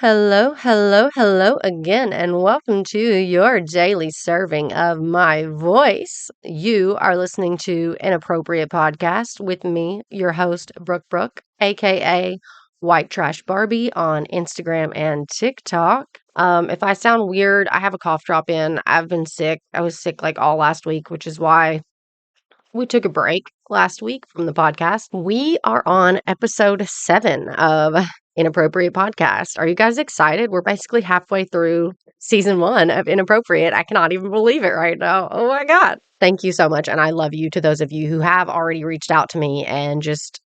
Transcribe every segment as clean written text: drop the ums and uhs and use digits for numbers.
Hello, hello, hello again, and welcome to your daily serving of my voice. You are listening to Inappropriate Podcast with me, your host, Brooke, aka White Trash Barbie on Instagram and TikTok. If I sound weird, I have a cough drop in. I've been sick. I was sick like all last week, which is why we took a break last week from the podcast. We are on episode 7 of Inappropriate Podcast. Are you guys excited? We're basically halfway through season 1 of Inappropriate. I cannot even believe it right now. Oh my God. Thank you so much. And I love you to those of you who have already reached out to me and just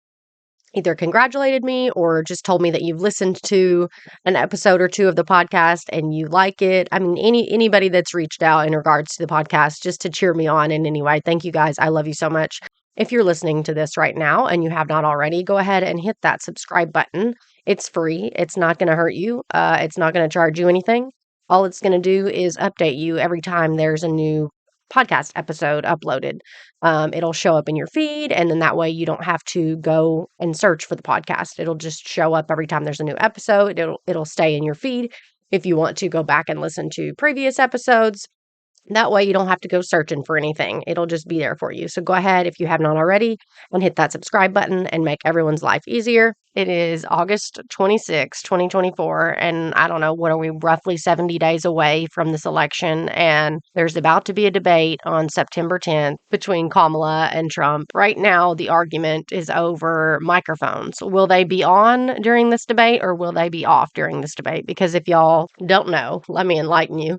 either congratulated me or just told me that you've listened to an episode or two of the podcast and you like it. I mean, anybody that's reached out in regards to the podcast just to cheer me on in any way. Thank you guys. I love you so much. If you're listening to this right now and you have not already, go ahead and hit that subscribe button. It's free. It's not going to hurt you. It's not going to charge you anything. All it's going to do is update you every time there's a new podcast episode uploaded. It'll show up in your feed, and then that way you don't have to go and search for the podcast. It'll just show up every time there's a new episode. It'll stay in your feed if you want to go back and listen to previous episodes. That way you don't have to go searching for anything. It'll just be there for you. So go ahead if you have not already and hit that subscribe button and make everyone's life easier. It is August 26, 2024, and I don't know, what are we, roughly 70 days away from this election, and there's about to be a debate on September 10th between Kamala and Trump. Right now, the argument is over microphones. Will they be on during this debate or will they be off during this debate? Because if y'all don't know, let me enlighten you.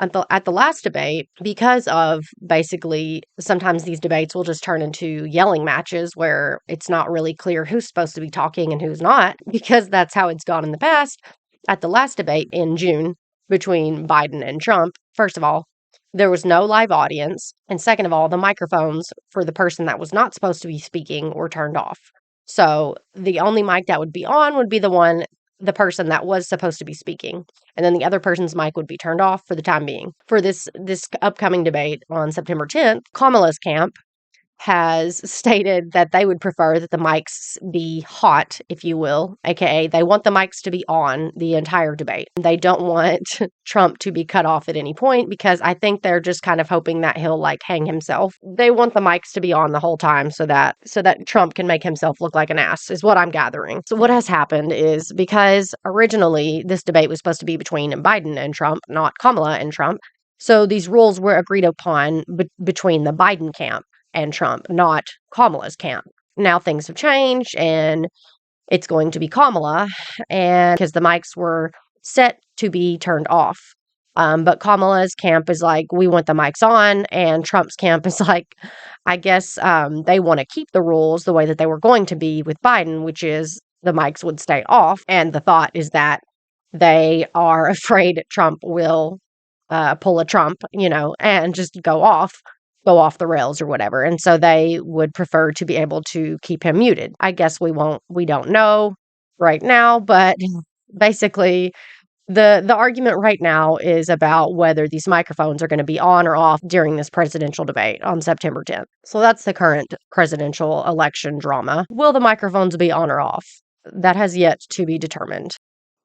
At the last debate, because of basically sometimes these debates will just turn into yelling matches where it's not really clear who's supposed to be talking and who's not, because that's how it's gone in the past. At the last debate in June between Biden and Trump, first of all, there was no live audience. And second of all, the microphones for the person that was not supposed to be speaking were turned off. So the only mic that would be on would be the person that was supposed to be speaking, and then the other person's mic would be turned off for the time being. For this upcoming debate on September 10th, Kamala's camp has stated that they would prefer that the mics be hot, if you will, aka they want the mics to be on the entire debate. They don't want Trump to be cut off at any point because I think they're just kind of hoping that he'll like hang himself. They want the mics to be on the whole time so that Trump can make himself look like an ass, is what I'm gathering. So what has happened is, because originally this debate was supposed to be between Biden and Trump, not Kamala and Trump, so these rules were agreed upon between the Biden camp and Trump, not Kamala's camp. Now things have changed and it's going to be Kamala, and because the mics were set to be turned off. But Kamala's camp is like, we want the mics on, and Trump's camp is like, I guess they want to keep the rules the way that they were going to be with Biden, which is the mics would stay off. And the thought is that they are afraid Trump will pull a Trump, and just go off the rails or whatever. And so they would prefer to be able to keep him muted. I guess we don't know right now, but basically the argument right now is about whether these microphones are going to be on or off during this presidential debate on September 10th. So that's the current presidential election drama. Will the microphones be on or off? That has yet to be determined.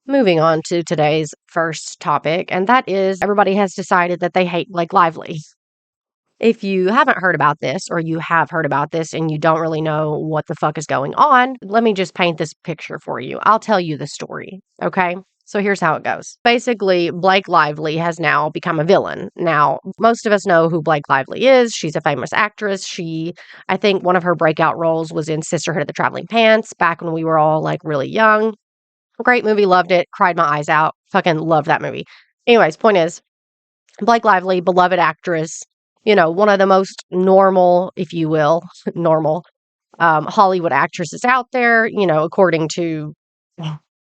Moving on to today's first topic, and that is, everybody has decided that they hate Blake Lively. If you haven't heard about this, or you have heard about this and you don't really know what the fuck is going on, let me just paint this picture for you. I'll tell you the story, okay? So here's how it goes. Basically, Blake Lively has now become a villain. Now, most of us know who Blake Lively is. She's a famous actress. I think one of her breakout roles was in Sisterhood of the Traveling Pants back when we were all like really young. Great movie, loved it, cried my eyes out. Fucking loved that movie. Anyways, point is, Blake Lively, beloved actress, one of the most normal, if you will, Hollywood actresses out there, according to,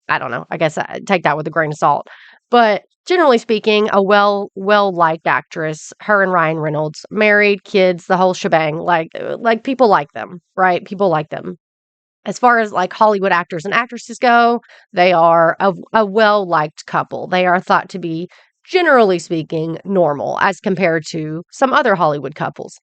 I don't know, I guess I take that with a grain of salt. But generally speaking, a well-liked actress, her and Ryan Reynolds, married, kids, the whole shebang, like people like them, right? People like them. As far as like Hollywood actors and actresses go, they are a well-liked couple. They are thought to be, generally speaking, normal as compared to some other Hollywood couples.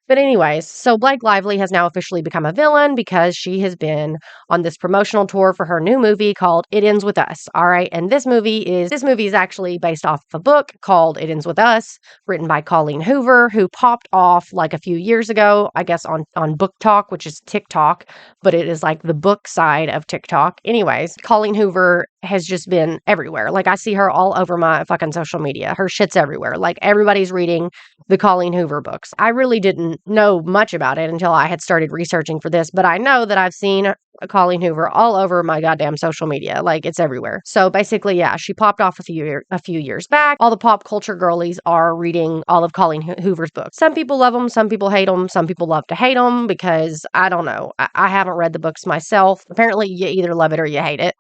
But anyways, so Blake Lively has now officially become a villain because she has been on this promotional tour for her new movie called It Ends With Us. All right. And this movie is actually based off of a book called It Ends With Us, written by Colleen Hoover, who popped off like a few years ago, I guess on Book Talk, which is TikTok, but it is like the book side of TikTok. Anyways, Colleen Hoover has just been everywhere. Like I see her all over my fucking social media. Her shit's everywhere. Like everybody's reading the Colleen Hoover books. I really didn't know much about it until I had started researching for this, but I know that I've seen Colleen Hoover all over my goddamn social media. Like it's everywhere. So basically, yeah, she popped off a few years back. All the pop culture girlies are reading all of Colleen Hoover's books. Some people love them, some people hate them, some people love to hate them because I don't know. I haven't read the books myself. Apparently, you either love it or you hate it.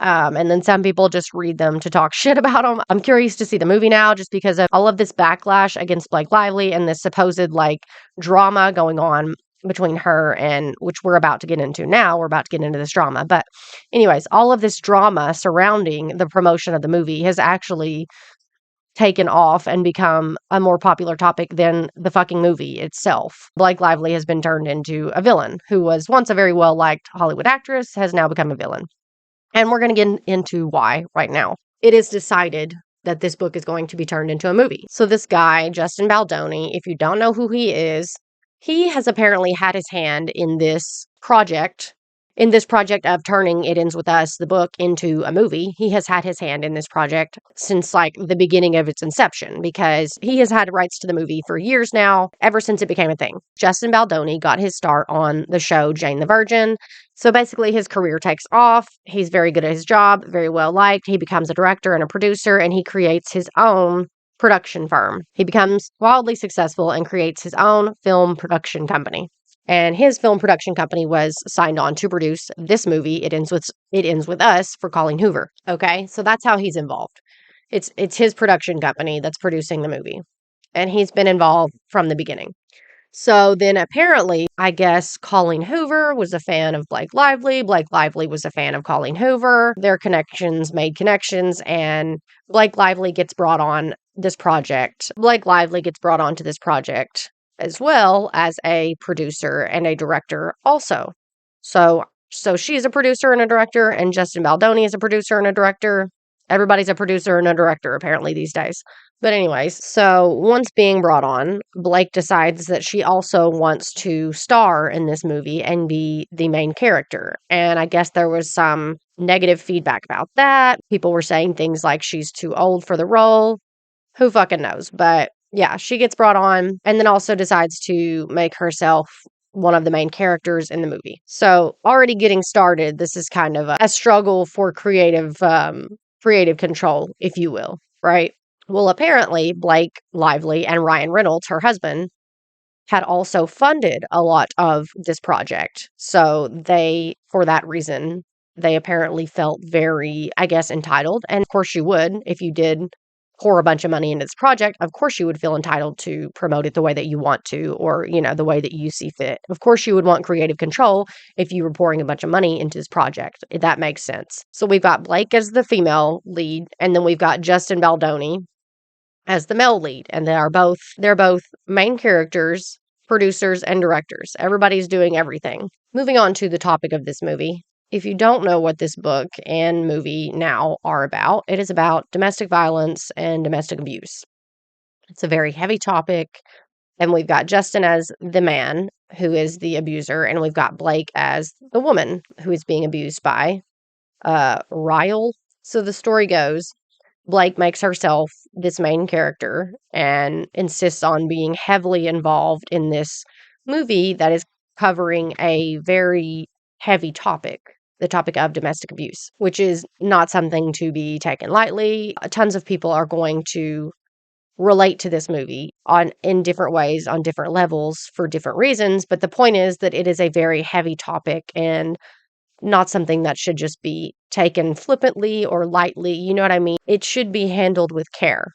And then some people just read them to talk shit about them. I'm curious to see the movie now just because of all of this backlash against Blake Lively and this supposed like drama going on between her and which we're about to get into now. We're about to get into this drama. But anyways, all of this drama surrounding the promotion of the movie has actually taken off and become a more popular topic than the fucking movie itself. Blake Lively has been turned into a villain who was once a very well-liked Hollywood actress, has now become a villain. And we're going to get into why right now. It is decided that this book is going to be turned into a movie. So this guy, Justin Baldoni, if you don't know who he has apparently had his hand in this project of turning It Ends With Us, the book, into a movie. He has had his hand in this project since like the beginning of its inception because he has had rights to the movie for years now, ever since it became a thing. Justin Baldoni got his start on the show Jane the Virgin. So basically his career takes off. He's very good at his job, very well liked. He becomes a director and a producer, and he creates his own production firm. He becomes wildly successful and creates his own film production company. And his film production company was signed on to produce this movie, It Ends With Us, for Colleen Hoover. Okay, so that's how he's involved. It's his production company that's producing the movie. And he's been involved from the beginning. So then apparently, I guess Colleen Hoover was a fan of Blake Lively. Blake Lively was a fan of Colleen Hoover. Their connections made connections, and Blake Lively gets brought on this project. Blake Lively gets brought onto this project as well as a producer and a director also. So she's a producer and a director, and Justin Baldoni is a producer and a director. Everybody's a producer and a director apparently these days. But anyways, so once being brought on, Blake decides that she also wants to star in this movie and be the main character. And I guess there was some negative feedback about that. People were saying things like she's too old for the role. Who fucking knows? But yeah, she gets brought on and then also decides to make herself one of the main characters in the movie. So already getting started, this is kind of a struggle for creative control, if you will, right? Well, apparently Blake Lively and Ryan Reynolds, her husband, had also funded a lot of this project. So for that reason, they apparently felt very, I guess, entitled. And of course you would if you did pour a bunch of money into this project. Of course you would feel entitled to promote it the way that you want to, or, the way that you see fit. Of course you would want creative control if you were pouring a bunch of money into this project. That makes sense. So we've got Blake as the female lead, and then we've got Justin Baldoni as the male lead. And they're both main characters, producers, and directors. Everybody's doing everything. Moving on to the topic of this movie. If you don't know what this book and movie now are about, it is about domestic violence and domestic abuse. It's a very heavy topic, and we've got Justin as the man who is the abuser, and we've got Blake as the woman who is being abused by Ryle. So the story goes, Blake makes herself this main character and insists on being heavily involved in this movie that is covering a very heavy topic, the topic of domestic abuse, which is not something to be taken lightly. Tons of people are going to relate to this movie in different ways, on different levels, for different reasons. But the point is that it is a very heavy topic and not something that should just be taken flippantly or lightly. You know what I mean? It should be handled with care,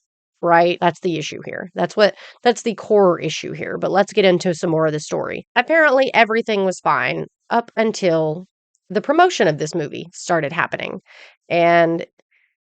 right? That's the issue here. That's the core issue here. But let's get into some more of the story. Apparently, everything was fine up until the promotion of this movie started happening. And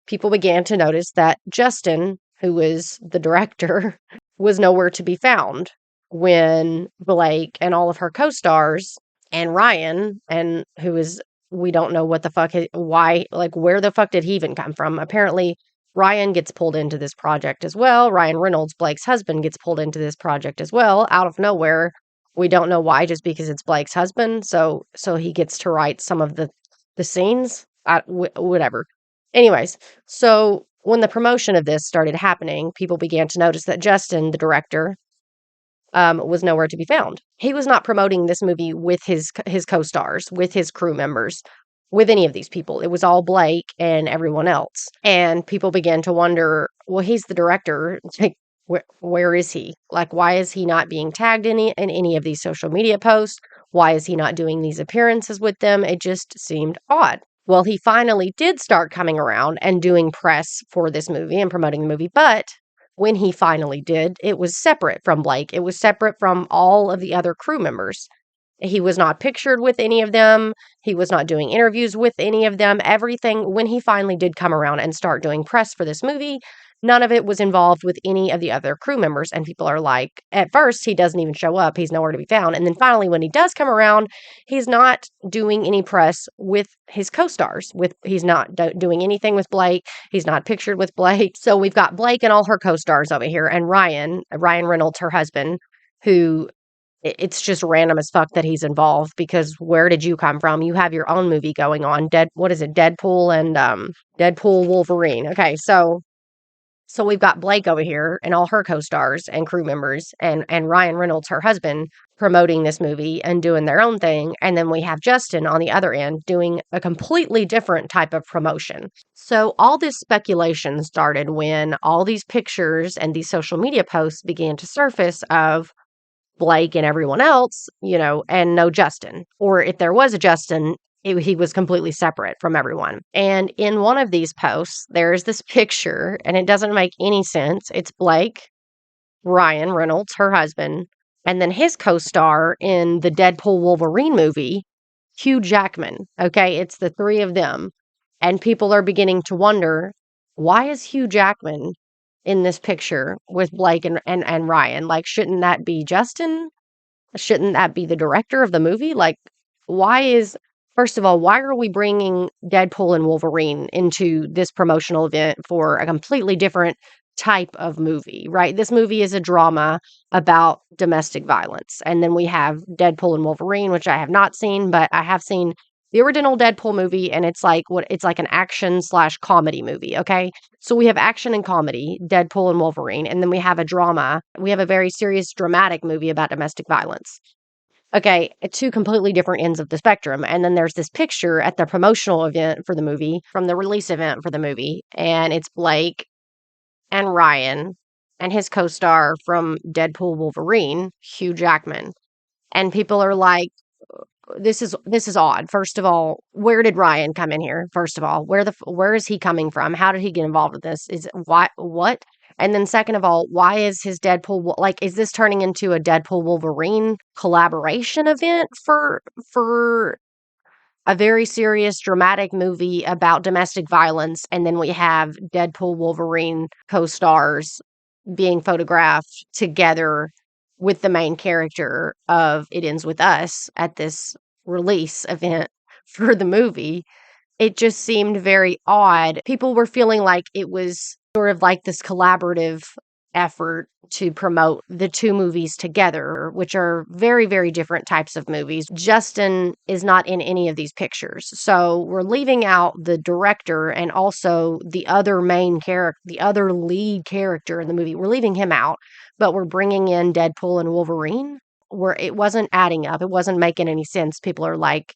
people began to notice that Justin, who was the director, was nowhere to be found. when Blake and all of her co-stars and Ryan, and who is, we don't know what the fuck, why, like, where the fuck did he even come from? Apparently, Ryan gets pulled into this project as well. Ryan Reynolds, Blake's husband, gets pulled into this project as well, out of nowhere. We don't know why, just because it's Blake's husband. So he gets to write some of the scenes, whatever. Anyways, so when the promotion of this started happening, people began to notice that Justin, the director, was nowhere to be found. He was not promoting this movie with his co-stars, with his crew members, with any of these people. It was all Blake and everyone else. And people began to wonder, well, he's the director. Like, where is he? Like, why is he not being tagged in any of these social media posts? Why is he not doing these appearances with them? It just seemed odd. Well, he finally did start coming around and doing press for this movie and promoting the movie, but when he finally did, it was separate from Blake. It was separate from all of the other crew members. He was not pictured with any of them. He was not doing interviews with any of them. Everything, when he finally did come around and start doing press for this movie, none of it was involved with any of the other crew members. And people are like, at first, he doesn't even show up. He's nowhere to be found. And then finally, when he does come around, he's not doing any press with his co-stars. He's not doing anything with Blake. He's not pictured with Blake. So we've got Blake and all her co-stars over here, and Ryan Reynolds, her husband, who, it's just random as fuck that he's involved, because where did you come from? You have your own movie going on. What is it? Deadpool and Deadpool Wolverine. Okay, so we've got Blake over here and all her co-stars and crew members, and Ryan Reynolds, her husband, promoting this movie and doing their own thing. And then we have Justin on the other end doing a completely different type of promotion. So all this speculation started when all these pictures and these social media posts began to surface of Blake and everyone else, and no Justin. Or if there was a Justin, he was completely separate from everyone. And in one of these posts, there's this picture, and it doesn't make any sense. It's Blake, Ryan Reynolds, her husband, and then his co-star in the Deadpool Wolverine movie, Hugh Jackman. Okay, it's the three of them. And people are beginning to wonder, why is Hugh Jackman in this picture with Blake and Ryan? Like, shouldn't that be Justin? Shouldn't that be the director of the movie? Like, first of all, why are we bringing Deadpool and Wolverine into this promotional event for a completely different type of movie, right? This movie is a drama about domestic violence. And then we have Deadpool and Wolverine, which I have not seen, but I have seen the original Deadpool movie, and it's like an action/comedy movie, okay? So we have action and comedy, Deadpool and Wolverine, and then we have a drama. We have a very serious, dramatic movie about domestic violence. Okay, two completely different ends of the spectrum. And then there's this picture at the promotional event for the movie, from the release event for the movie, and it's Blake and Ryan and his co-star from Deadpool Wolverine, Hugh Jackman. And people are like, this is odd. First of all, where did Ryan come in here? First of all, where is he coming from? How did he get involved with this? What? And then second of all, why is his Deadpool, like, is this turning into a Deadpool Wolverine collaboration event for a very serious, dramatic movie about domestic violence? And then we have Deadpool Wolverine co-stars being photographed together with the main character of It Ends With Us at this release event for the movie. It just seemed very odd. People were feeling like it was sort of like this collaborative effort to promote the two movies together, which are very, very different types of movies. Justin is not in any of these pictures. So we're leaving out the director and also the other main character, the other lead character in the movie. We're leaving him out, but we're bringing in Deadpool and Wolverine, where it wasn't adding up. It wasn't making any sense. People are like,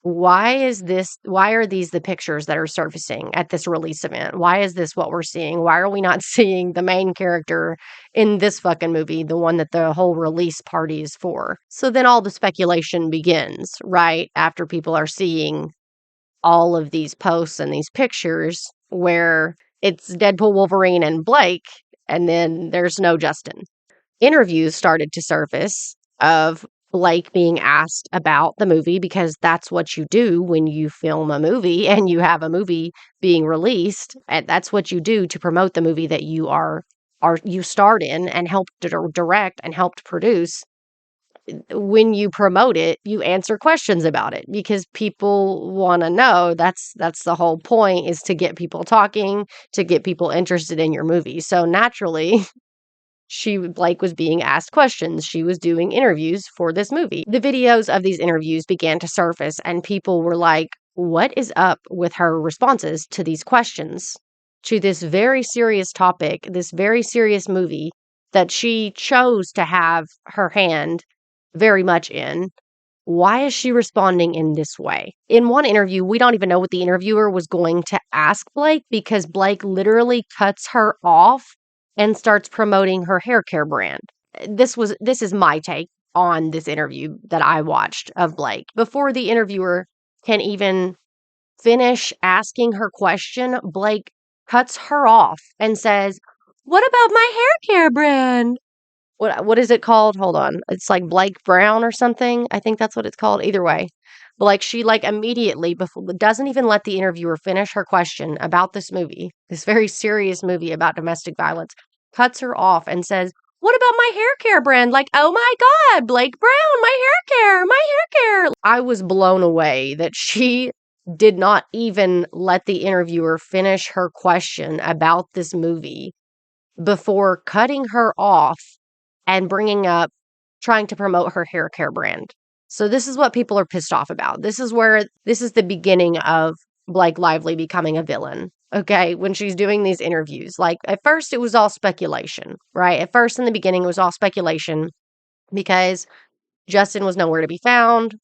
why are these the pictures that are surfacing at this release event? Why is this what we're seeing? Why are we not seeing the main character in this fucking movie, the one that the whole release party is for? So then all the speculation begins, right? After people are seeing all of these posts and these pictures where it's Deadpool, Wolverine, and Blake, and then there's no Justin. Interviews started to surface of Blake being asked about the movie, because that's what you do when you film a movie and you have a movie being released. And that's what you do to promote the movie that you are you starred in and helped direct and helped produce, when you promote it, you answer questions about it because people want to know. That's the whole point, is to get people talking, to get people interested in your movie. So naturally, Blake was being asked questions. She was doing interviews for this movie. The videos of these interviews began to surface, and people were like, what is up with her responses to these questions, to this very serious topic, this very serious movie that she chose to have her hand very much in? Why is she responding in this way? In one interview, we don't even know what the interviewer was going to ask Blake, because Blake literally cuts her off and starts promoting her hair care brand. This is my take on this interview that I watched of Blake. Before the interviewer can even finish asking her question, Blake cuts her off and says, "What about my hair care brand?" What is it called? Hold on. It's like Blake Brown or something. I think that's what it's called. Either way. But like, she like immediately, before, doesn't even let the interviewer finish her question about this movie, this very serious movie about domestic violence, cuts her off and says, "What about my hair care brand?" Like, oh my God, Blake Brown, my hair care. I was blown away that she did not even let the interviewer finish her question about this movie before cutting her off and trying to promote her hair care brand. So this is what people are pissed off about. This is the beginning of Blake Lively becoming a villain. Okay, when she's doing these interviews. Like, at first it was all speculation, right? At first, in the beginning, it was all speculation because Justin was nowhere to be found.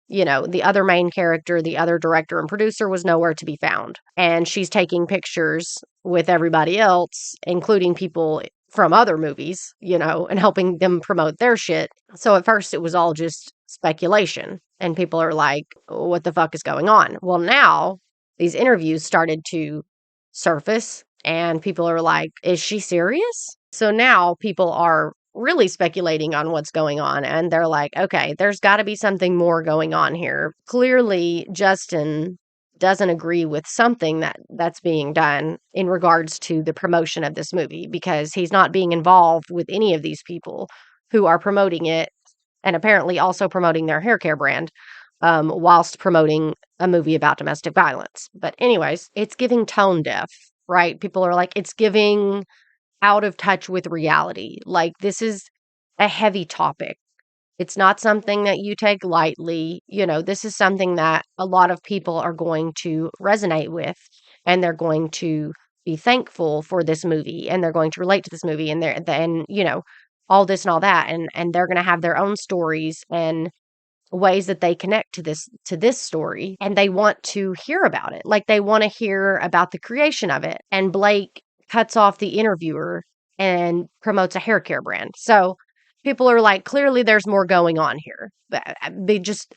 The other main character, the other director and producer, was nowhere to be found. And she's taking pictures with everybody else, including people from other movies, and helping them promote their shit. So at first it was all just speculation. And people are like, what the fuck is going on? Well, now these interviews started to surface and people are like, is she serious? So now people are really speculating on what's going on, and they're like, okay, there's got to be something more going on here. Clearly, Justin doesn't agree with something that's being done in regards to the promotion of this movie, because he's not being involved with any of these people who are promoting it and apparently also promoting their hair care brand, whilst promoting a movie about domestic violence. But anyways, it's giving tone deaf, right? People are like, it's giving out of touch with reality. Like, this is a heavy topic. It's not something that you take lightly. This is something that a lot of people are going to resonate with, and they're going to be thankful for this movie, and they're going to relate to this movie, and all this and all that, and they're going to have their own stories and ways that they connect to this story, and they want to hear about it. Like, they want to hear about the creation of it. And Blake cuts off the interviewer and promotes a hair care brand. So people are like, clearly there's more going on here. They just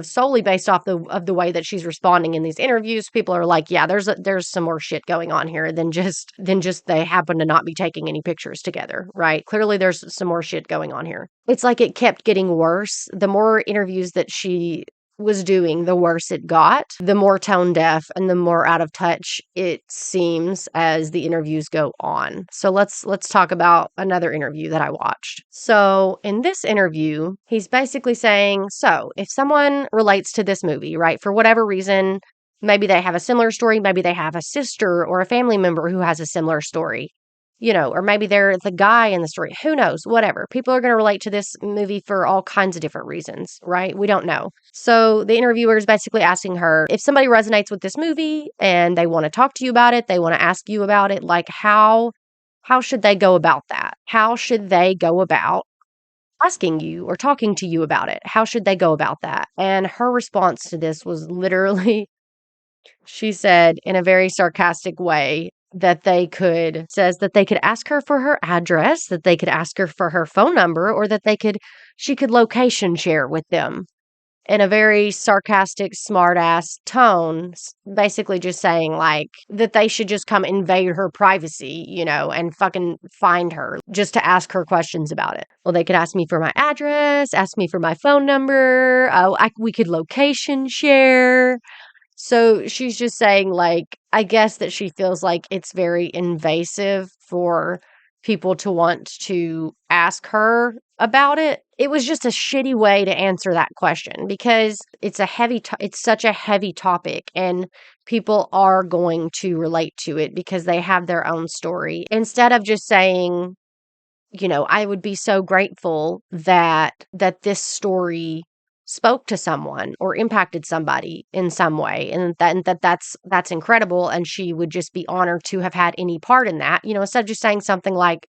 solely based off of the way that she's responding in these interviews. People are like, yeah, there's some more shit going on here than just they happen to not be taking any pictures together, right? Clearly there's some more shit going on here. It's like it kept getting worse. The more interviews that she was doing, the worse it got, the more tone deaf and the more out of touch it seems as the interviews go on. So let's talk about another interview that I watched. So in this interview, he's basically saying, so if someone relates to this movie, right, for whatever reason, maybe they have a similar story, maybe they have a sister or a family member who has a similar story, or maybe they're the guy in the story. Who knows? Whatever. People are going to relate to this movie for all kinds of different reasons, right? We don't know. So the interviewer is basically asking her, if somebody resonates with this movie and they want to talk to you about it, they want to ask you about it, like, how should they go about that? How should they go about asking you or talking to you about it? How should they go about that? And her response to this was literally, she said in a very sarcastic way, that they could ask her for her address, that they could ask her for her phone number, or that she could location share with them, in a very sarcastic, smart-ass tone, basically just saying, like, that they should just come invade her privacy, and fucking find her just to ask her questions about it. Well, they could ask me for my address, ask me for my phone number, we could location share. So she's just saying, like, I guess that she feels like it's very invasive for people to want to ask her about it. It was just a shitty way to answer that question because it's such a heavy topic and people are going to relate to it because they have their own story. Instead of just saying, I would be so grateful that this story spoke to someone or impacted somebody in some way, and that's incredible, and she would just be honored to have had any part in that. Instead of just saying something like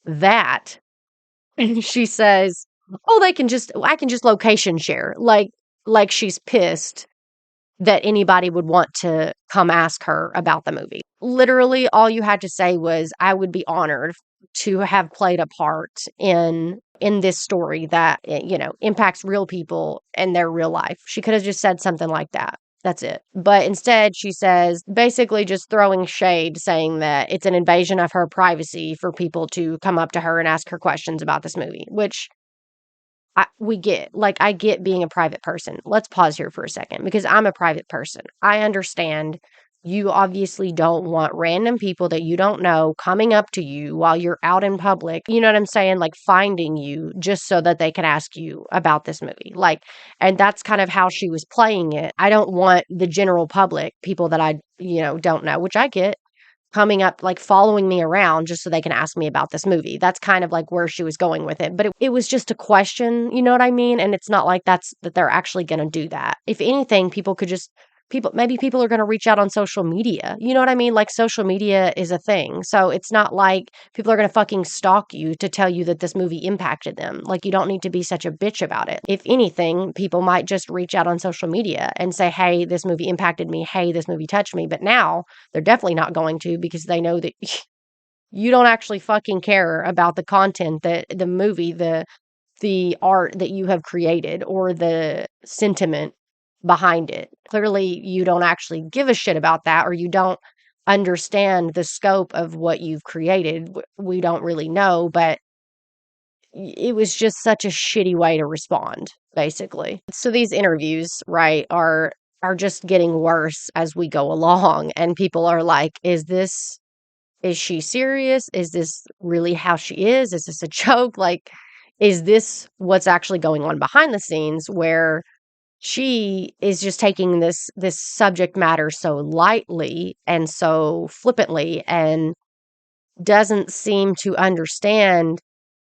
that, she says, "Oh, I can just location share." Like she's pissed that anybody would want to come ask her about the movie. Literally, all you had to say was, "I would be honored to have played a part in this story that, impacts real people and their real life." She could have just said something like that. That's it. But instead, she says, basically just throwing shade, saying that it's an invasion of her privacy for people to come up to her and ask her questions about this movie, which we get. Like, I get being a private person. Let's pause here for a second because I'm a private person. I understand you obviously don't want random people that you don't know coming up to you while you're out in public. You know what I'm saying? Like, finding you just so that they can ask you about this movie. Like, and that's kind of how she was playing it. I don't want the general public, people that I, don't know, which I get, coming up, like following me around just so they can ask me about this movie. That's kind of like where she was going with it. But it was just a question, you know what I mean? And it's not like that they're actually going to do that. If anything, maybe people are going to reach out on social media. You know what I mean? Like, social media is a thing. So it's not like people are going to fucking stalk you to tell you that this movie impacted them. Like, you don't need to be such a bitch about it. If anything, people might just reach out on social media and say, "Hey, this movie impacted me. Hey, this movie touched me." But now they're definitely not going to, because they know that you don't actually fucking care about the content, the movie, the art that you have created, or the sentiment behind it. Clearly, you don't actually give a shit about that, or you don't understand the scope of what you've created. We don't really know, but it was just such a shitty way to respond, basically. So these interviews, right, are just getting worse as we go along, and people are like, is she serious? Is this really how she is? Is this a joke? Like, is this what's actually going on behind the scenes, where she is just taking this subject matter so lightly and so flippantly, and doesn't seem to understand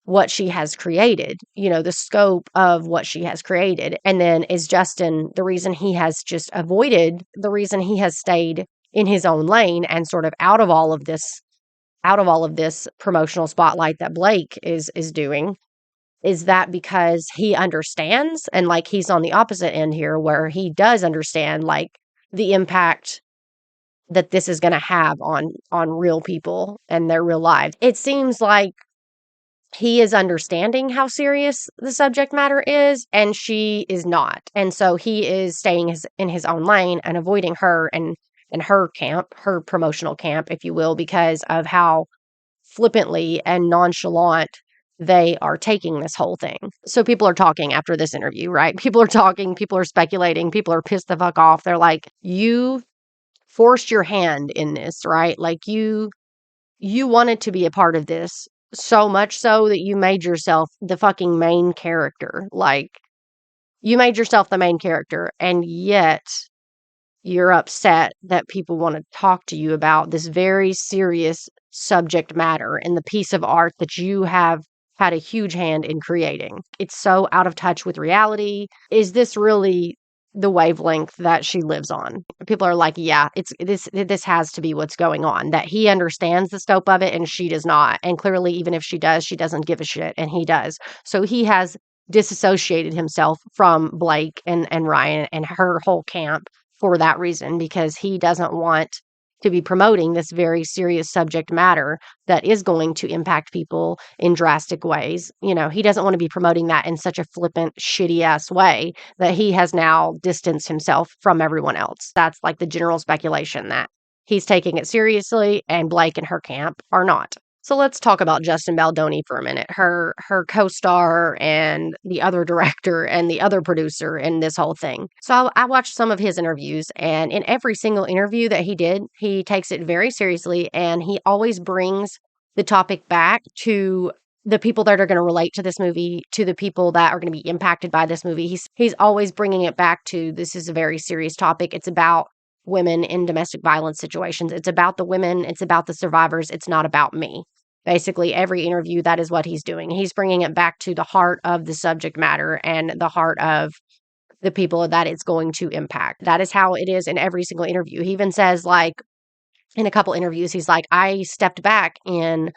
what she has created, the scope of what she has created. And then is Justin the reason he has just avoided, the reason he has stayed in his own lane and sort of out of all of this promotional spotlight that Blake is doing? Is that because he understands, and like he's on the opposite end here, where he does understand like the impact that this is going to have on real people and their real lives? It seems like he is understanding how serious the subject matter is, and she is not. And so he is staying in his own lane and avoiding her and her camp, her promotional camp, if you will, because of how flippantly and nonchalant they are taking this whole thing. So people are talking after this interview, right? People are talking, people are speculating, people are pissed the fuck off. They're like, "You forced your hand in this, right? Like, you wanted to be a part of this so much so that you made yourself the fucking main character. Like, you made yourself the main character, and yet you're upset that people want to talk to you about this very serious subject matter and the piece of art that you have had a huge hand in creating. It's so out of touch with reality. Is this really the wavelength that she lives on?" People are like, "Yeah, this has to be what's going on, that he understands the scope of it and she does not. And clearly, even if she does, she doesn't give a shit, and he does. So he has disassociated himself from Blake and Ryan and her whole camp for that reason, because he doesn't want to be promoting this very serious subject matter that is going to impact people in drastic ways. He doesn't want to be promoting that in such a flippant, shitty ass way that he has now distanced himself from everyone else." That's like the general speculation, that he's taking it seriously and Blake and her camp are not. So let's talk about Justin Baldoni for a minute, her co-star and the other director and the other producer in this whole thing. So I watched some of his interviews, and in every single interview that he did, he takes it very seriously, and he always brings the topic back to the people that are going to relate to this movie, to the people that are going to be impacted by this movie. He's always bringing it back to, this is a very serious topic. It's about women in domestic violence situations. It's about the women. It's about the survivors. It's not about me. Basically, every interview, that is what he's doing. He's bringing it back to the heart of the subject matter and the heart of the people that it's going to impact. That is how it is in every single interview. He even says, like, in a couple interviews, he's like, I stepped back in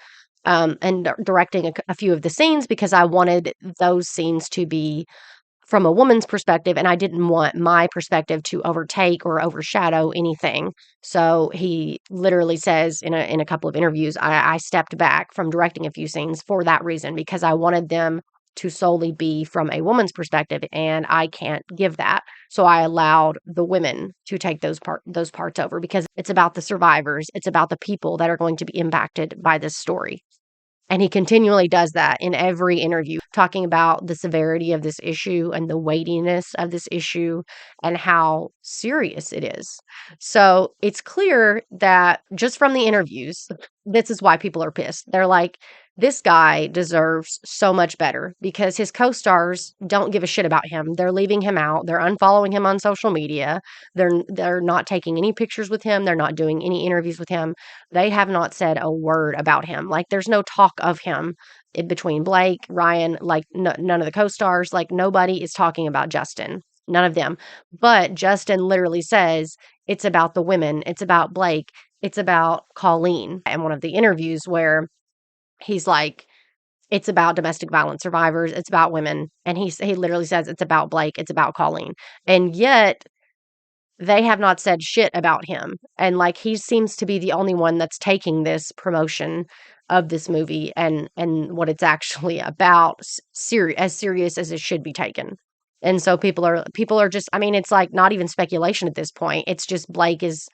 and directing a few of the scenes because I wanted those scenes to be from a woman's perspective, and I didn't want my perspective to overtake or overshadow anything. So he literally says in a couple of interviews, I stepped back from directing a few scenes for that reason, because I wanted them to solely be from a woman's perspective, and I can't give that. So I allowed the women to take those parts over, because it's about the survivors. It's about the people that are going to be impacted by this story. And he continually does that in every interview, talking about the severity of this issue and the weightiness of this issue and how serious it is. So it's clear that just from the interviews, this is why people are pissed. They're like, this guy deserves so much better, because his co-stars don't give a shit about him. They're leaving him out. They're unfollowing him on social media. They're not taking any pictures with him. They're not doing any interviews with him. They have not said a word about him. Like, there's no talk of him in between Blake, Ryan, like none of the co-stars. Like, nobody is talking about Justin. None of them. But Justin literally says, it's about the women. It's about Blake. It's about Colleen. In one of the interviews where he's like, it's about domestic violence survivors. It's about women. And he literally says, it's about Blake. It's about Colleen. And yet they have not said shit about him. And like, he seems to be the only one that's taking this promotion of this movie and what it's actually about as serious as it should be taken. And so people are just, I mean, it's like not even speculation at this point. It's just Blake is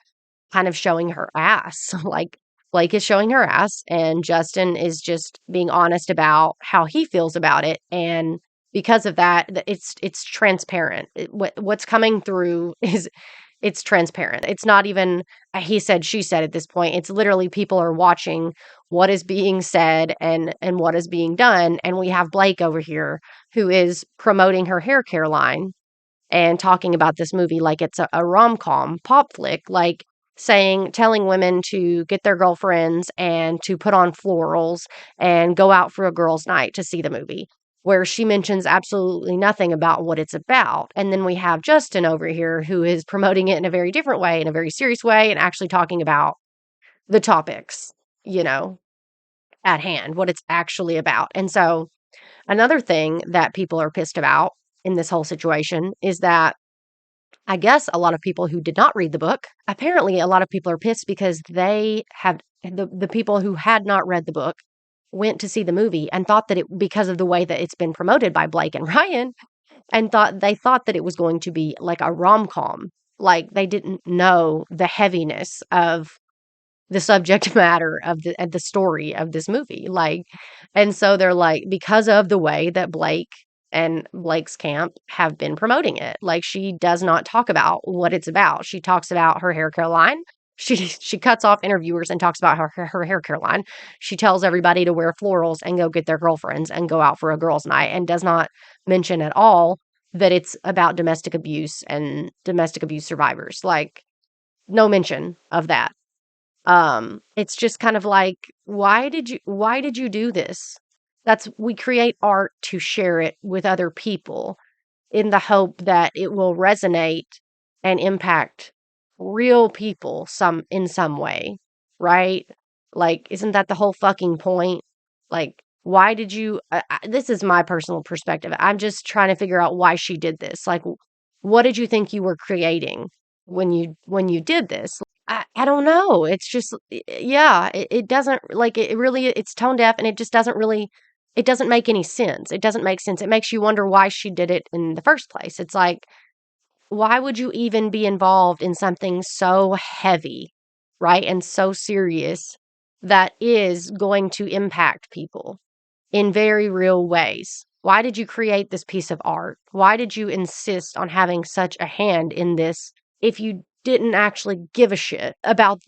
kind of showing her ass. Like, Blake is showing her ass, and Justin is just being honest about how he feels about it. And because of that, it's transparent. What's coming through is, it's transparent. It's not even a he said, she said at this point. It's literally people are watching what is being said and what is being done. And we have Blake over here who is promoting her hair care line and talking about this movie like it's a rom-com pop flick, like telling women to get their girlfriends and to put on florals and go out for a girls' night to see the movie, where she mentions absolutely nothing about what it's about. And then we have Justin over here who is promoting it in a very different way, in a very serious way, and actually talking about the topics, at hand, what it's actually about. And so another thing that people are pissed about in this whole situation is that I guess a lot of people who did not read the book, apparently a lot of people are pissed because they have the people who had not read the book went to see the movie and thought that because of the way that it's been promoted by Blake and Ryan, and they thought that it was going to be like a rom-com. Like, they didn't know the heaviness of the subject matter of the story of this movie. Like, and so they're like, because of the way that Blake and Blake's camp have been promoting it, like, she does not talk about what it's about. She talks about her hair care line. She cuts off interviewers and talks about her hair care line. She tells everybody to wear florals and go get their girlfriends and go out for a girls' night, and does not mention at all that it's about domestic abuse and domestic abuse survivors. Like, no mention of that. It's just kind of like, why did you do this? We create art to share it with other people in the hope that it will resonate and impact real people in some way, right? Like, isn't that the whole fucking point? Like, why did you this is my personal perspective. I'm just trying to figure out why she did this. Like, what did you think you were creating when you did this? I don't know. It's just, yeah, it doesn't, like, it really, it's tone deaf, and it just it doesn't make any sense. It doesn't make sense. It makes you wonder why she did it in the first place. It's like, why would you even be involved in something so heavy, right? And so serious that is going to impact people in very real ways? Why did you create this piece of art? Why did you insist on having such a hand in this if you didn't actually give a shit about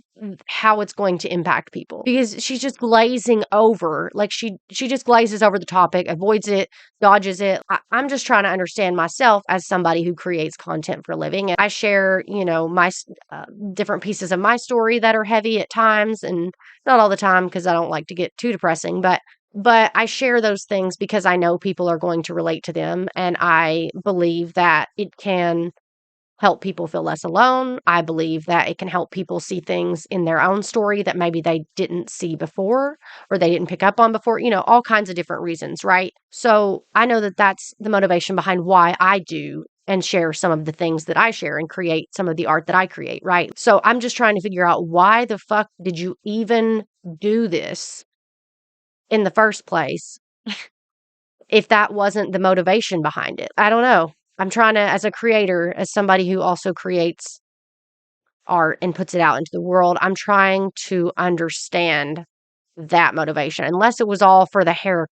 how it's going to impact people, because she's just glazing over, like she just glazes over the topic, avoids it, dodges it. I'm just trying to understand myself as somebody who creates content for a living, and I share, my different pieces of my story that are heavy at times, and not all the time because I don't like to get too depressing, but I share those things because I know people are going to relate to them, and I believe that it can help people feel less alone. I believe that it can help people see things in their own story that maybe they didn't see before or they didn't pick up on before, all kinds of different reasons, right? So I know that that's the motivation behind why I do and share some of the things that I share and create some of the art that I create, right? So I'm just trying to figure out, why the fuck did you even do this in the first place if that wasn't the motivation behind it? I don't know. I'm trying to, as a creator, as somebody who also creates art and puts it out into the world, I'm trying to understand that motivation, unless it was all for the hair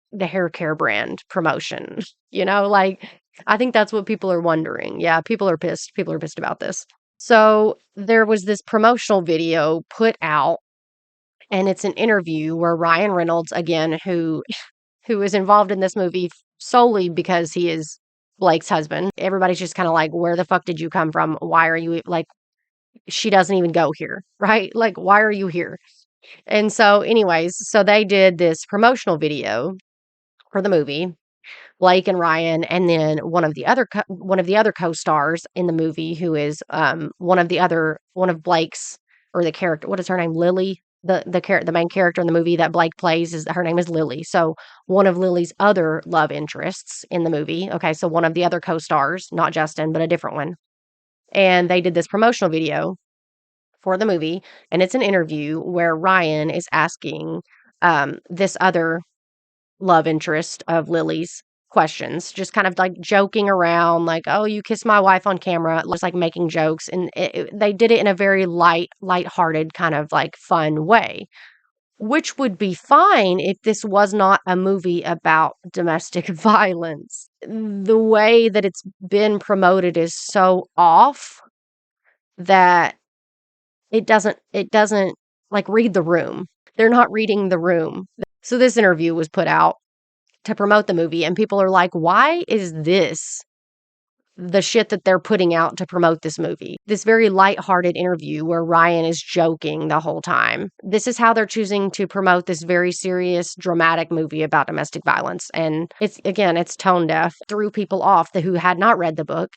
care brand promotion. Like, I think that's what people are wondering. Yeah, people are pissed. People are pissed about this. So there was this promotional video put out, and it's an interview where Ryan Reynolds, again, who is involved in this movie solely because he is Blake's husband. Everybody's just kind of like, where the fuck did you come from? Why are you, like, she doesn't even go here, right? Like, why are you here? And so anyways, so they did this promotional video for the movie, Blake and Ryan, and then one of the other co-stars in the movie, who is one of Blake's, or the character, what is her name? Lily. The main character in the movie that Blake plays, her name is Lily. So one of Lily's other love interests in the movie. Okay, so one of the other co-stars, not Justin, but a different one. And they did this promotional video for the movie, and it's an interview where Ryan is asking this other love interest of Lily's questions, just kind of like joking around, like, oh, you kissed my wife on camera, just like making jokes. And they did it in a very light-hearted kind of like fun way, which would be fine if this was not a movie about domestic violence. The way that it's been promoted is so off that it doesn't like read the room. They're not reading the room. So this interview was put out to promote the movie, and people are like, why is this the shit that they're putting out to promote this movie? This very lighthearted interview where Ryan is joking the whole time. This is how they're choosing to promote this very serious, dramatic movie about domestic violence. And it's tone deaf. Threw people off who had not read the book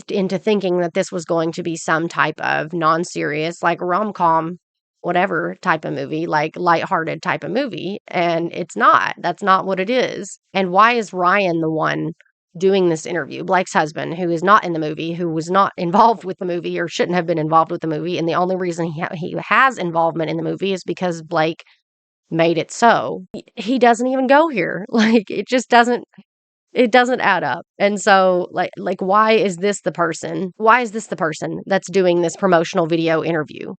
into thinking that this was going to be some type of non-serious, like rom-com, whatever type of movie, like lighthearted type of movie. And it's not. That's not what it is. And why is Ryan the one doing this interview? Blake's husband, who is not in the movie, who was not involved with the movie or shouldn't have been involved with the movie. And the only reason he has involvement in the movie is because Blake made it so. He doesn't even go here. Like, it just doesn't. It doesn't add up. And so, like, why is this the person? Why is this the person that's doing this promotional video interview?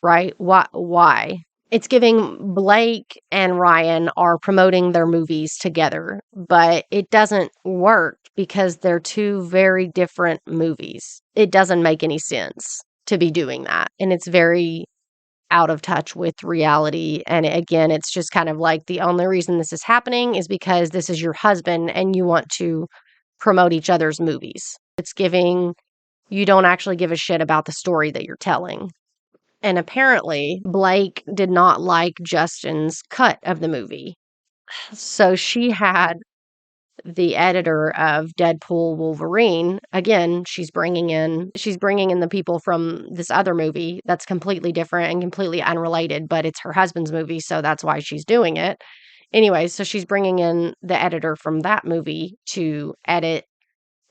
Right? Why? It's giving Blake and Ryan are promoting their movies together, but it doesn't work because they're two very different movies. It doesn't make any sense to be doing that. And it's very out of touch with reality. And again, it's just kind of like, the only reason this is happening is because this is your husband and you want to promote each other's movies. It's giving, you don't actually give a shit about the story that you're telling. And apparently, Blake did not like Justin's cut of the movie. So she had the editor of Deadpool Wolverine, again, she's bringing in the people from this other movie that's completely different and completely unrelated, but it's her husband's movie, so that's why she's doing it. Anyway, so she's bringing in the editor from that movie to edit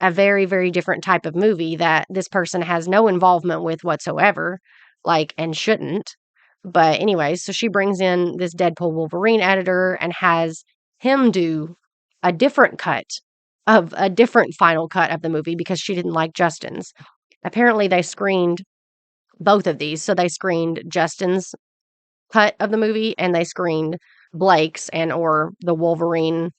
a very, very different type of movie that this person has no involvement with whatsoever, like, and shouldn't. But anyway, so she brings in this Deadpool Wolverine editor and has him do a different final cut of the movie because she didn't like Justin's. Apparently they screened both of these. So they screened Justin's cut of the movie and they screened Blake's or the Wolverine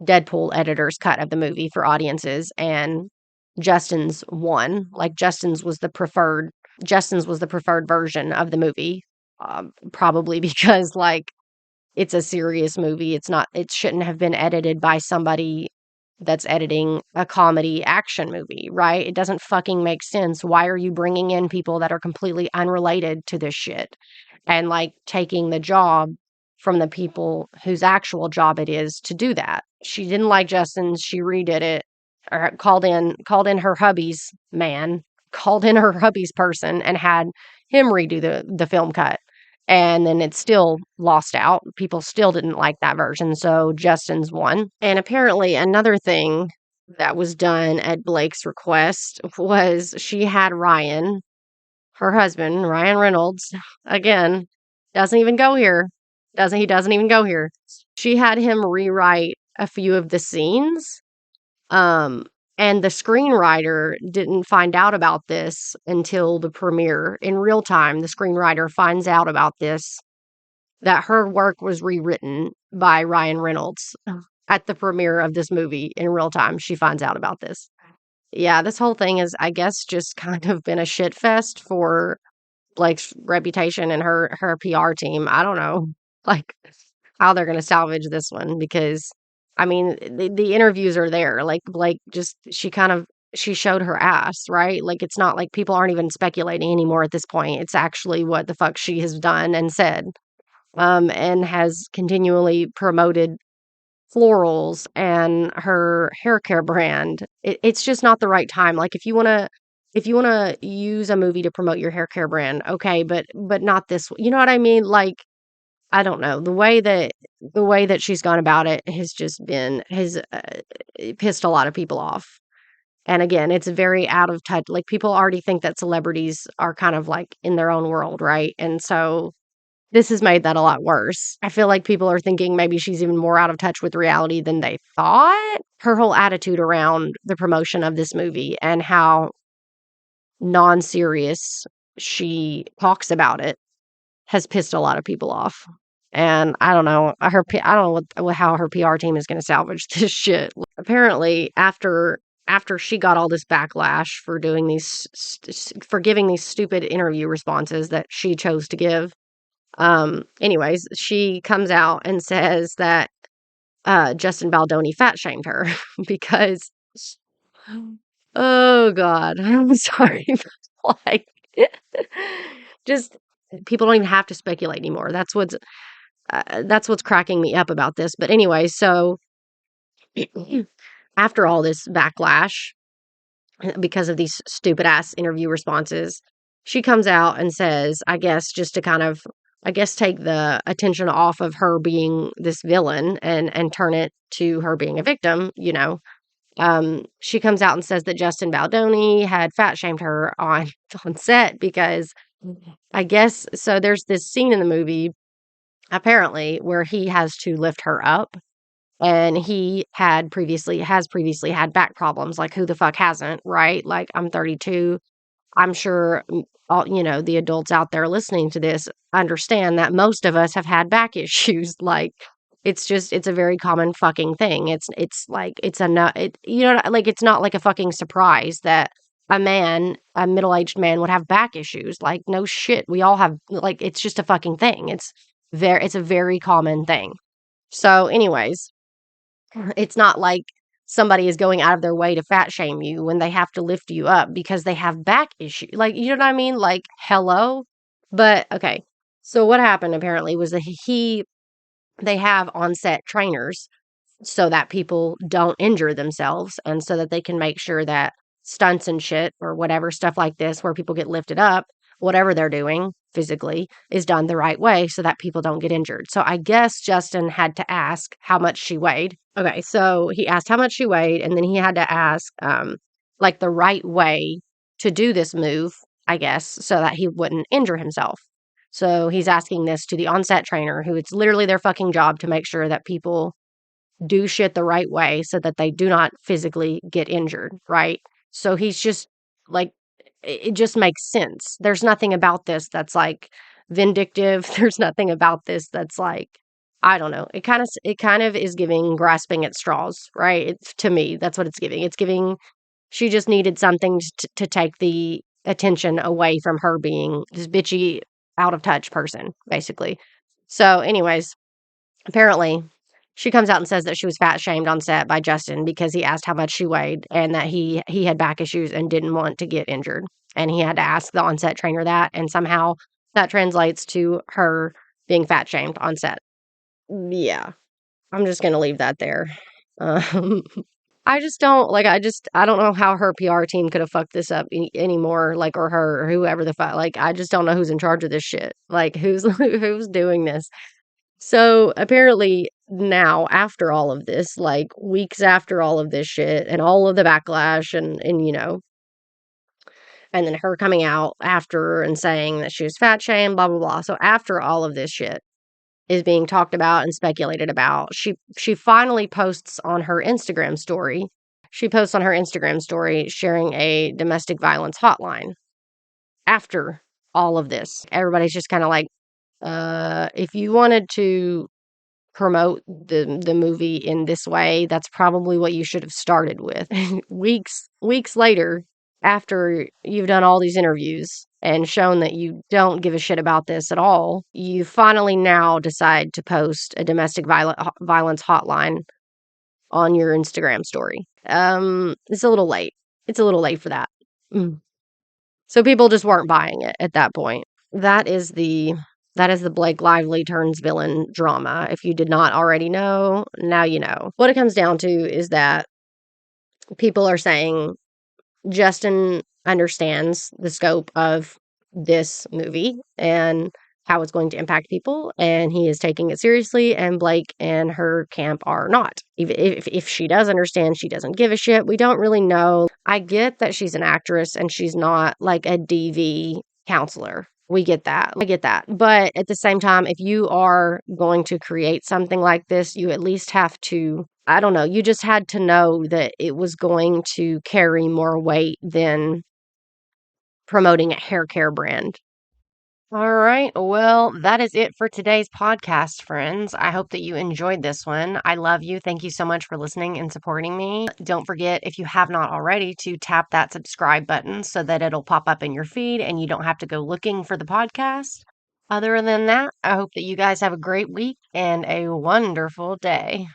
Deadpool editor's cut of the movie for audiences, and Justin's won. Like, Justin's was the preferred Justin's was the preferred version of the movie, probably because, like, it's a serious movie. It shouldn't have been edited by somebody that's editing a comedy action movie, right? It doesn't fucking make sense. Why are you bringing in people that are completely unrelated to this shit and, like, taking the job from the people whose actual job it is to do that? She didn't like Justin's. She redid it, or called in her hubby's man, called in her hubby's person, and had him redo the film cut. And then it still lost out. People still didn't like that version, so Justin's won. And apparently another thing that was done at Blake's request was she had Ryan, her husband, Ryan Reynolds, again, doesn't even go here. He doesn't even go here. She had him rewrite a few of the scenes. Um, and the screenwriter didn't find out about this until the premiere. In real time, the screenwriter finds out about this, that her work was rewritten by Ryan Reynolds at the premiere of this movie. In real time, she finds out about this. Yeah, this whole thing is, I guess, just kind of been a shit fest for Blake's reputation and her PR team. I don't know, like, how they're gonna salvage this one, because, I mean, the interviews are there. Like, Blake just she showed her ass, right? Like, it's not like people aren't even speculating anymore at this point. It's actually what the fuck she has done and said, and has continually promoted florals and her hair care brand. It's just not the right time. Like, if you wanna use a movie to promote your hair care brand, okay, but not this. You know what I mean? Like, I don't know. The way that she's gone about it has pissed a lot of people off. And again, it's very out of touch. Like, people already think that celebrities are kind of like in their own world, right? And so this has made that a lot worse. I feel like people are thinking maybe she's even more out of touch with reality than they thought. Her whole attitude around the promotion of this movie and how non-serious she talks about it has pissed a lot of people off. And I don't know, I don't know how her PR team is gonna salvage this shit. Apparently, after she got all this backlash for doing for giving these stupid interview responses that she chose to give, anyways, she comes out and says that, Justin Baldoni fat shamed her because, oh god, I'm sorry, but, like, just people don't even have to speculate anymore. That's what's cracking me up about this. But anyway, so after all this backlash because of these stupid ass interview responses, she comes out and says, I guess, just to kind of, I guess, take the attention off of her being this villain and turn it to her being a victim, she comes out and says that Justin Baldoni had fat shamed her on on set because, I guess, so there's this scene in the movie, apparently, where he has to lift her up, and he has previously had back problems. Like, who the fuck hasn't, right? Like, I'm 32. I'm sure, all, the adults out there listening to this understand that most of us have had back issues. Like, it's a very common fucking thing. It's like, it's a no it like, it's not like a fucking surprise that a middle-aged man would have back issues. Like, no shit, we all have, like, it's just a fucking thing. It's a very common thing. So, anyways, it's not like somebody is going out of their way to fat shame you when they have to lift you up because they have back issues. Like, you know what I mean? Like, hello? But okay. So what happened apparently was that they have on-set trainers so that people don't injure themselves, and so that they can make sure that stunts and shit or whatever stuff like this where people get lifted up, whatever they're doing physically, is done the right way so that people don't get injured. So I guess Justin had to ask how much she weighed. Okay, so he asked how much she weighed, and then he had to ask, like, the right way to do this move, I guess, so that he wouldn't injure himself. So he's asking this to the on-set trainer, who it's literally their fucking job to make sure that people do shit the right way so that they do not physically get injured, right? So he's just like, it just makes sense. There's nothing about this that's like vindictive. There's nothing about this that's like, I don't know. It kind of is giving grasping at straws, right? To me, that's what it's giving. It's giving, she just needed something to take the attention away from her being this bitchy, out of touch person, basically. So, anyways, apparently she comes out and says that she was fat shamed on set by Justin because he asked how much she weighed and that he had back issues and didn't want to get injured. And he had to ask the on-set trainer that, and somehow that translates to her being fat shamed on set. Yeah, I'm just gonna leave that there. Um, I just don't like. I don't know how her PR team could have fucked this up anymore. Like, or her, or whoever the fuck. Like, I just don't know who's in charge of this shit. Like, who's who's doing this. So apparently now, after all of this, like weeks after all of this shit and all of the backlash and and then her coming out after and saying that she was fat shamed, blah blah blah. So after all of this shit is being talked about and speculated about, she finally posts on her Instagram story. She posts on her Instagram story sharing a domestic violence hotline after all of this. Everybody's just kind of like, if you wanted to promote the movie in this way, that's probably what you should have started with. Weeks later, after you've done all these interviews and shown that you don't give a shit about this at all, you finally now decide to post a domestic violence hotline on your Instagram story. It's a little late. It's a little late for that. Mm. So people just weren't buying it at that point. That is the Blake Lively turns villain drama. If you did not already know, now you know. What it comes down to is that people are saying Justin understands the scope of this movie and how it's going to impact people, and he is taking it seriously, and Blake and her camp are not. If she does understand, she doesn't give a shit. We don't really know. I get that she's an actress and she's not like a DV counselor. We get that. I get that. But at the same time, if you are going to create something like this, you at least have to, I don't know, you just had to know that it was going to carry more weight than promoting a hair care brand. All right. Well, that is it for today's podcast, friends. I hope that you enjoyed this one. I love you. Thank you so much for listening and supporting me. Don't forget, if you have not already, to tap that subscribe button so that it'll pop up in your feed and you don't have to go looking for the podcast. Other than that, I hope that you guys have a great week and a wonderful day.